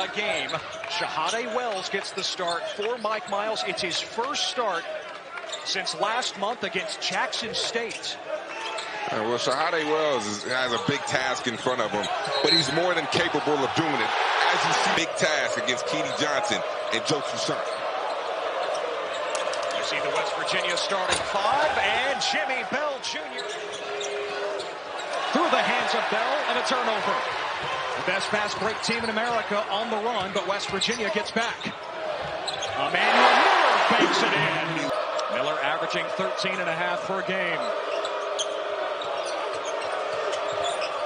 a game. Shahade Wells gets the start for Mike Miles. It's his first start since last month against Jackson State. Well, Shahade Wells has a big task in front of him, but he's more than capable of doing it. As you see, big task against Keedy Johnson and Joe Toussaint. You see the West Virginia starting five, and Jimmy Bell Jr. through the hands of Bell, and a turnover. The best fast break team in America on the run, but West Virginia gets back. Emmanuel Miller banks it in. Miller averaging 13.5 per game.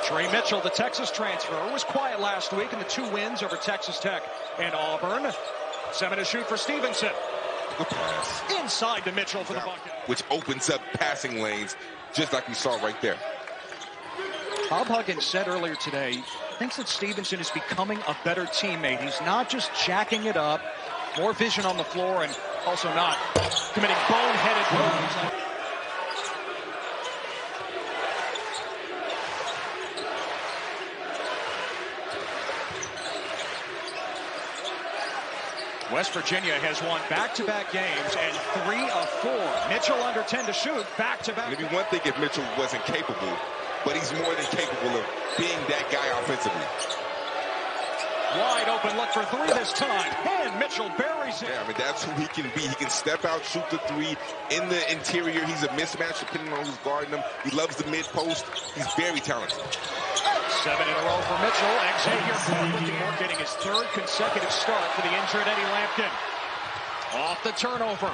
Trey Mitchell, the Texas transfer, was quiet last week in the 2 wins over Texas Tech and Auburn. 7 to shoot for Stevenson. Good pass. Inside to Mitchell for the bucket. Which opens up passing lanes, just like we saw right there. Bob Huggins said earlier today, he thinks that Stevenson is becoming a better teammate. He's not just jacking it up, more vision on the floor, and also not committing boneheaded moves. West Virginia has won back-to-back games and 3 of 4. Mitchell under 10 to shoot, back-to-back. It'd be one thing if Mitchell wasn't capable, but he's more than capable of being that guy offensively. Wide open look for 3 this time, and Mitchell buries it. Yeah, I mean, that's who he can be. He can step out, shoot the 3 in the interior. He's a mismatch depending on who's guarding him. He loves the mid-post. He's very talented. 7 in a row for Mitchell. Xavier Ford getting his 3rd consecutive start for the injured Eddie Lampkin. Off the turnover.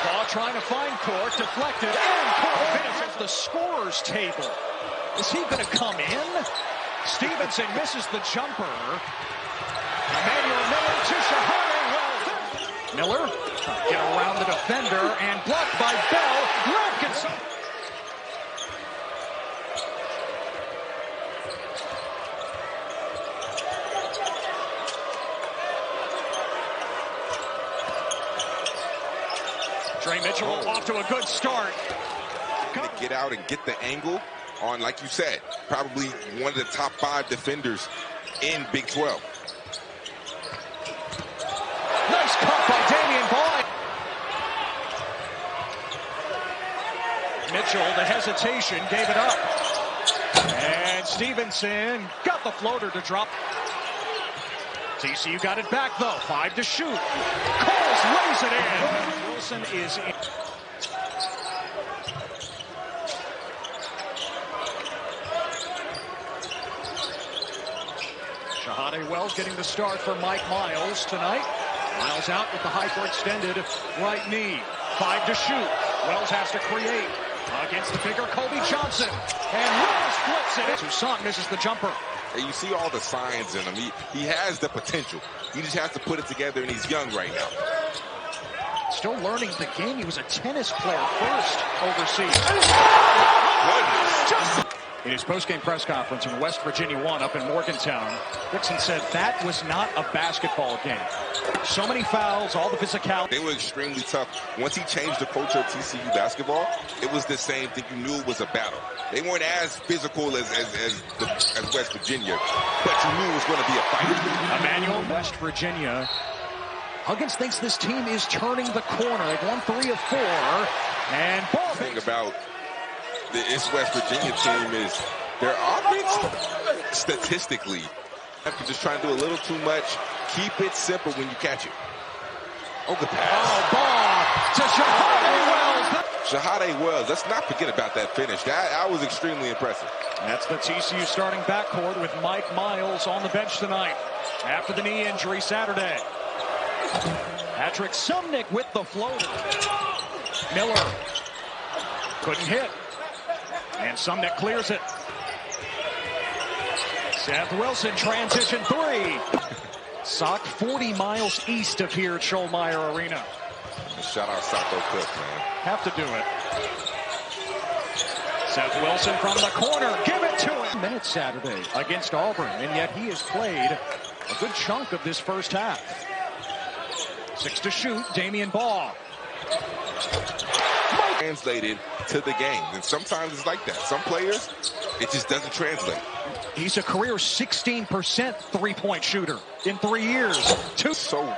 Ball trying to find Court, deflected, and Court finishes the scorer's table. Is he going to come in? Stevenson misses the jumper. Emmanuel Miller to Shahade Wells. Miller trying to get around the defender and blocked by Bell. Lampkin. Trey Mitchell off to a good start. To get out and get the angle on, like you said, probably one of the top 5 defenders in Big 12. Nice cut by Damian Boyd. Mitchell, the hesitation, gave it up. And Stevenson got the floater to drop. TCU got it back, though. 5 to shoot. Coles lays it in. Wilson is in. Shahade Wells getting the start for Mike Miles tonight. Miles out with the hyperextended right knee. 5 to shoot. Wells has to create against the bigger Kobe Johnson. And Wells flips it. Toussaint misses the jumper. And you see all the signs in him. He has the potential. He just has to put it together, and he's young right now. Still learning the game. He was a tennis player first overseas. In his post-game press conference when West Virginia won up in Morgantown, Dixon said that was not a basketball game. So many fouls, all the physicality. They were extremely tough. Once he changed the culture of TCU basketball, it was the same thing. You knew it was a battle. They weren't as physical as West Virginia, but you knew it was going to be a fight. Emmanuel, West Virginia. Huggins thinks this team is turning the corner. They've won 3 of 4. And ball. The thing about this West Virginia team is their offense, statistically, after just trying to do a little too much, keep it simple when you catch it. Oh, good pass. Oh, ball to Shahade Wells. Shahade Wells, let's not forget about that finish. That was extremely impressive. That's the TCU starting backcourt with Mike Miles on the bench tonight after the knee injury Saturday. Patrick Sumnick with the floater. Miller couldn't hit. And Sumnick clears it. Seth Wilson, transition 3. Sock 40 miles east of here at Schollmeyer Arena. Shout out Saco Cook, man. Have to do it. Seth Wilson from the corner. Give it to him. Minutes Saturday against Auburn, and yet he has played a good chunk of this first half. 6 to shoot, Damian Ball. Translated to the game, and sometimes it's like that. Some players, it just doesn't translate. He's a career 16% three-point shooter in 3 years. So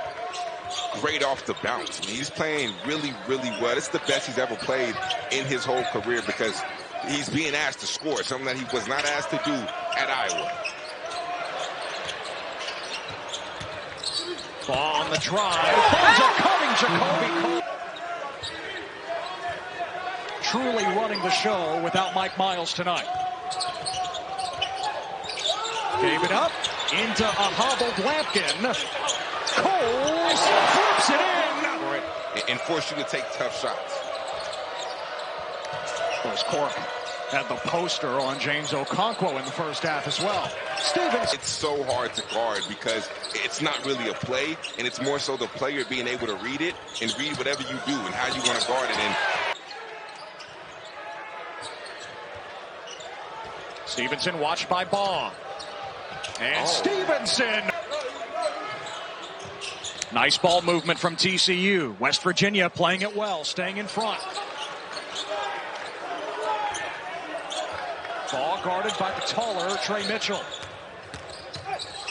great off the bounce. I mean, he's playing really, really well. It's the best he's ever played in his whole career because he's being asked to score, something that he was not asked to do at Iowa. Ball on the drive. Finds a coming Jacoby Cole. Truly running the show without Mike Miles tonight. Gave it up into a hobbled Lampkin. Cole flips it in. And force you to take tough shots. Those Cork had the poster on James Okonkwo in the first half as well. Stevens. It's so hard to guard because it's not really a play, and it's more so the player being able to read it and read whatever you do and how you want to guard it. And Stevenson watched by Baugh. And Stevenson. Nice ball movement from TCU. West Virginia playing it well, staying in front. Ball guarded by the taller Trey Mitchell.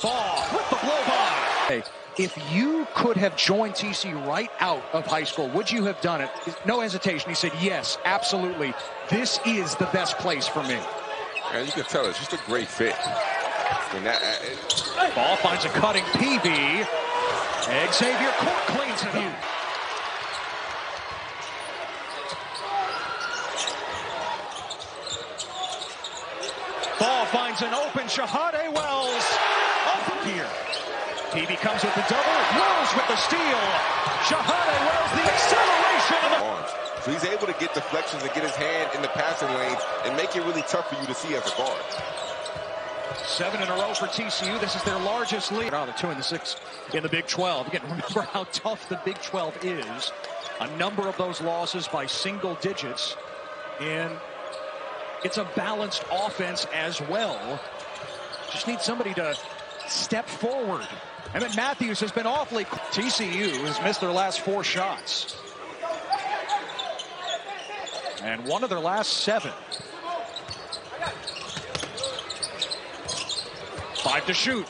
Ball with the blow by. If you could have joined TCU right out of high school, would you have done it? No hesitation. He said, yes, absolutely. This is the best place for me. And you can tell it's just a great fit. Ball finds a cutting PB. Xavier Cork cleans it up. Ball finds an open Shahade Wells. Up here. PB comes with the double. Wells with the steal. Shahade Wells, the acceleration of the arms. So he's able to get deflections and get his hand in the passing lanes and make it really tough for you to see as a guard. 7 in a row for TCU. This is their largest lead. The 2 and the 6 in the Big 12. Again, remember how tough the Big 12 is. A number of those losses by single digits. And it's a balanced offense as well. Just need somebody to step forward. Emmett Matthews has been awfully. TCU has missed their last 4 shots. And one of their last 7. 5 to shoot.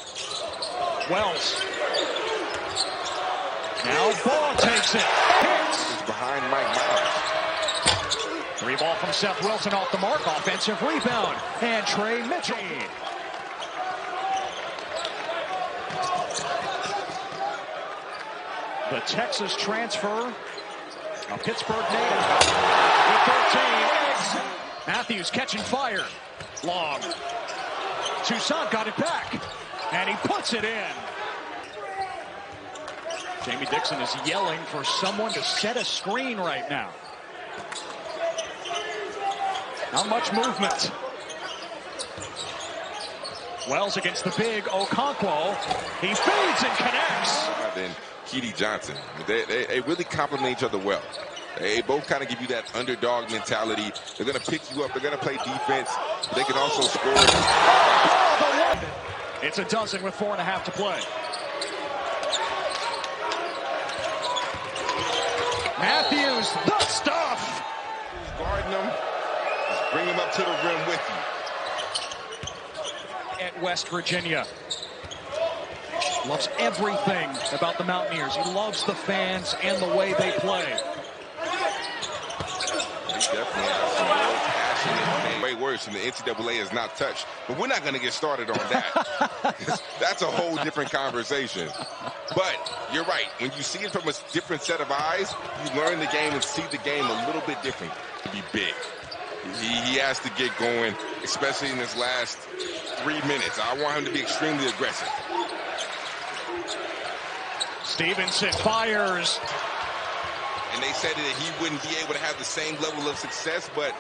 Wells. Now Ball takes it. It's behind Mike Miles. 3 ball from Seth Wilson off the mark. Offensive rebound. And Trey Mitchell. The Texas transfer. A Pittsburgh native. With 13. Matthews catching fire. Long. Toussaint got it back, and he puts it in. Jamie Dixon is yelling for someone to set a screen right now. Not much movement. Wells against the big Okonkwo. He fades and connects. Then Keedy Johnson. They really complement each other well. They both kind of give you that underdog mentality. They're going to pick you up. They're going to play defense. They can also score. It's a dozen with 4.5 to play. Matthews, the stuff. Guarding them. Just bring him up to the rim with you. At West Virginia. Loves everything about the Mountaineers. He loves the fans and the way they play. Definitely has some real passion and way worse than the NCAA has not touched. But we're not going to get started on that. That's a whole different conversation. But you're right. When you see it from a different set of eyes, you learn the game and see the game a little bit different. To be big. He has to get going, especially in this last 3 minutes. I want him to be extremely aggressive. Stevenson fires. And they said that he wouldn't be able to have the same level of success, but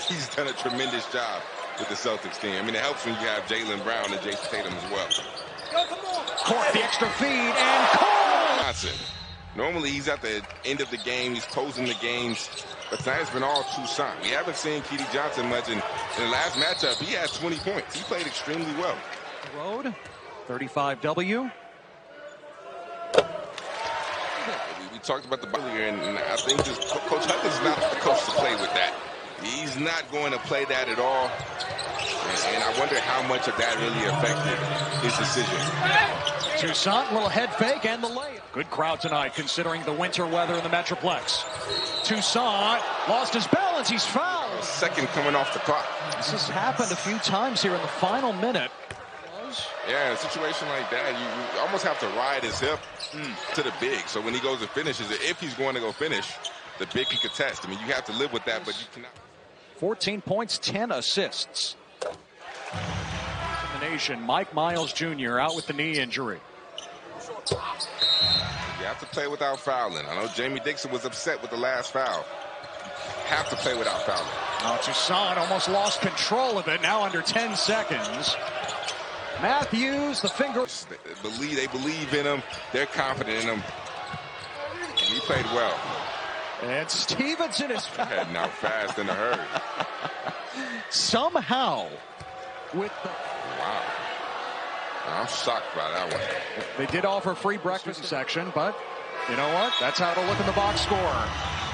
he's done a tremendous job with the Celtics team. I mean, it helps when you have Jaylen Brown and Jason Tatum as well. Cork the extra feed, and Cole! Johnson. Normally, he's at the end of the game. He's closing the games. But tonight it's been all Toussaint. We haven't seen Keedy Johnson much. In the last matchup, he had 20 points. He played extremely well. Road, 35W. We talked about the earlier, and I think Coach Huggins is not the coach to play with that. He's not going to play that at all. And I wonder how much of that really affected his decision. Toussaint, little head fake and the layup. Good crowd tonight considering the winter weather in the Metroplex. Toussaint lost his balance. He's fouled. Second coming off the clock. This has happened a few times here in the final minute. Yeah, in a situation like that, you almost have to ride his hip to the big. So when he goes to finish, if he's going to go finish, the big can contest. I mean, you have to live with that, but you cannot. 14 points, 10 assists. In the nation, Mike Miles Jr. out with the knee injury. You have to play without fouling. I know Jamie Dixon was upset with the last foul. You have to play without fouling. Now Toussaint almost lost control of it. Now under 10 seconds. Matthews, the finger. They believe in him. They're confident in him. He played well. And Stevenson is heading out fast in a hurry. Somehow, with the... Wow. I'm shocked by that one. They did offer free breakfast section, but you know what? That's how to look in the box score.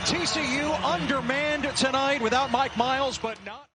TCU undermanned tonight without Mike Miles, but not...